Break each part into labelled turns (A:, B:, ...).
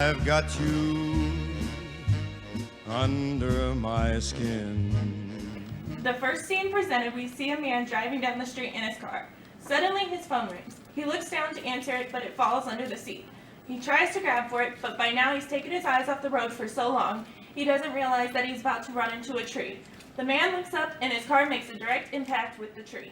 A: I've got you under my skin.
B: The first scene presented, we see a man driving down the street in his car. Suddenly, his phone rings. He looks down to answer it, but it falls under the seat. He tries to grab for it, but by now he's taken his eyes off the road for so long, he doesn't realize that he's about to run into a tree. The man looks up, and his car makes a direct impact with the tree.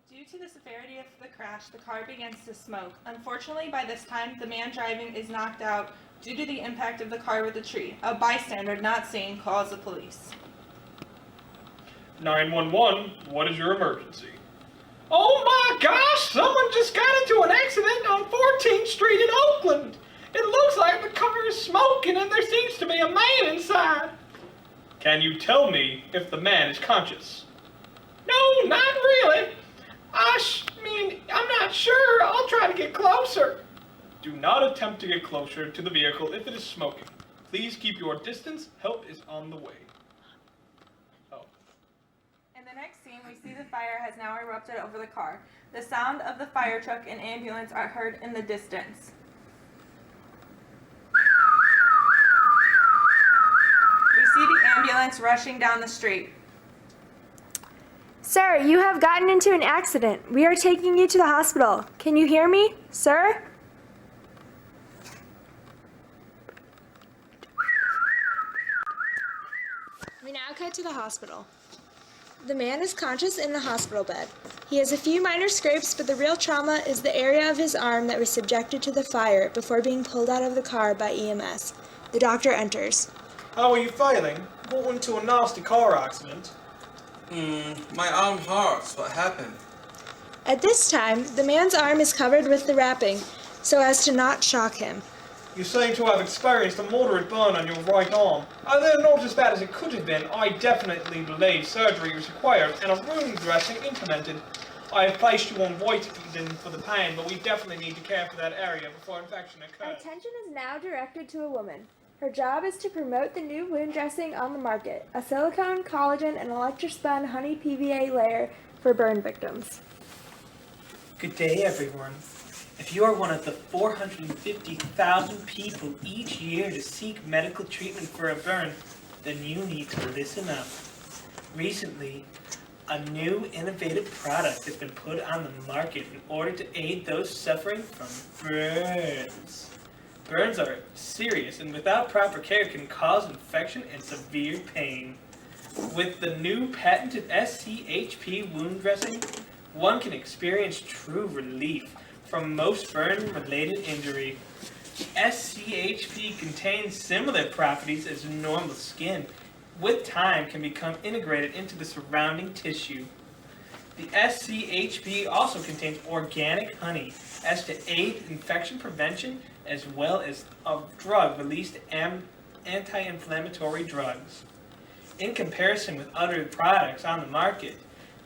B: Due to the severity of the crash, the car begins to smoke. Unfortunately, by this time, the man driving is knocked out due to the impact of the car with the tree. A bystander, not seen, calls the police.
C: 911, what is your emergency? Oh my gosh, someone just got into an accident on 14th Street in Oakland. It looks like the car is smoking and there seems to be a man inside. Can you tell me if the man is conscious? No, not really. I'm not sure. I'll try to get closer. Do not attempt to get closer to the vehicle if it is smoking. Please keep your distance. Help is on the way.
B: In the next scene, we see the fire has now erupted over the car. The sound of the fire truck and ambulance are heard in the distance. We see the ambulance rushing down the street.
D: Sir, you have gotten into an accident. We are taking you to the hospital. Can you hear me, sir? We now cut to the hospital. The man is conscious in the hospital bed. He has a few minor scrapes, but the real trauma is the area of his arm that was subjected to the fire before being pulled out of the car by EMS. The doctor enters.
C: How are you feeling? Got into a nasty car accident.
E: My arm hurts. What happened?
D: At this time, the man's arm is covered with the wrapping so as to not shock him.
C: You seem to have experienced a moderate burn on your right arm. Although not as bad as it could have been, I definitely believe surgery is required and a wound dressing implemented. I have placed you on Vicodin for the pain, but we definitely need to care for that area before infection occurs.
D: Attention is now directed to a woman. Her job is to promote the new wound dressing on the market, a silicone, collagen, and electrospun honey PVA layer for burn victims.
F: Good day, everyone. If you are one of the 450,000 people each year to seek medical treatment for a burn, then you need to listen up. Recently, a new innovative product has been put on the market in order to aid those suffering from burns. Burns are serious and without proper care can cause infection and severe pain. With the new patented SCHP wound dressing, one can experience true relief from most burn-related injury. SCHP contains similar properties as normal skin. With time, can become integrated into the surrounding tissue. The SCHP also contains organic honey as to aid infection prevention as well as a drug-released anti-inflammatory drugs. In comparison with other products on the market,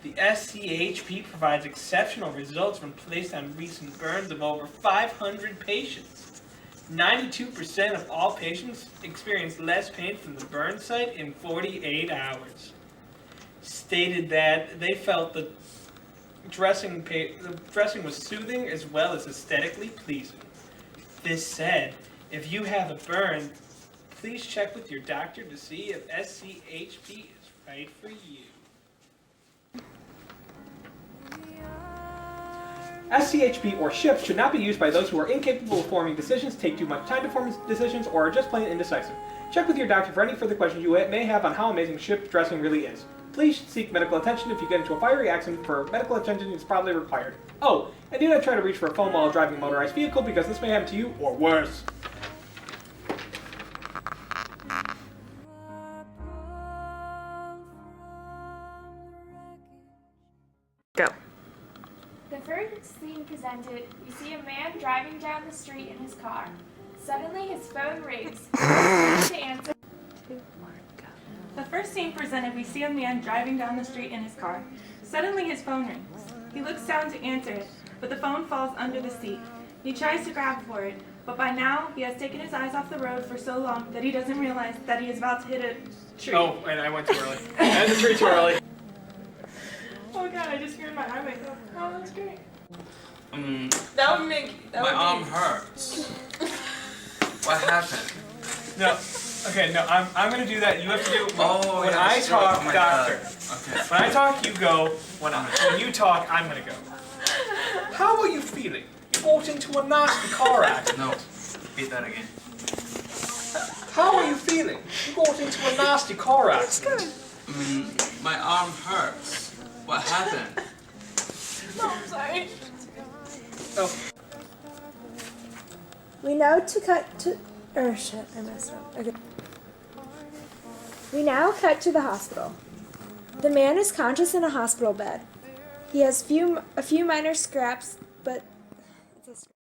F: the SCHP provides exceptional results when placed on recent burns of over 500 patients. 92% of all patients experience less pain from the burn site in 48 hours. Stated that they felt the dressing was soothing as well as aesthetically pleasing. This said, if you have a burn, please check with your doctor to see if SCHP is right for you. SCHP or SHIP should not be used by those who are incapable of forming decisions, take too much time to form decisions, or are just plain indecisive. Check with your doctor for any further questions you may have on how amazing SHIP dressing really is. Please seek medical attention if you get into a fiery accident, for medical attention is probably required. Oh, and do not try to reach for a phone while driving a motorized vehicle because this may happen to you or worse.
D: Go.
G: The first scene presented, we see a man driving down the street in his car. Suddenly, his phone rings. To answer.
B: The first scene presented, we see a man driving down the street in his car. Suddenly his phone rings. He looks down to answer it, but the phone falls under the seat. He tries to grab for it, but by now he has taken his eyes off the road for so long that he doesn't realize that he is about to hit a tree.
C: Oh, and I went too early. I hit the tree too early.
B: Oh god, I just screwed my eye. Oh, that's great.
E: My
B: That would make
E: arm hurts. What happened?
F: No. Okay, no, I'm gonna do that. You have to do it when
E: yeah,
F: I
E: sure.
F: talk,
E: Oh my
F: doctor.
E: God. Okay.
F: When I talk, you go. When you talk, I'm gonna go. How are you feeling? You got into a nasty car accident.
E: No.
F: Repeat that again. How are you feeling? You got into a nasty car accident.
E: My arm hurts. What happened?
B: No, I'm sorry.
F: Oh.
D: We now cut to I messed up. Okay. We now cut to the hospital. The man is conscious in a hospital bed. He has a few minor scraps, but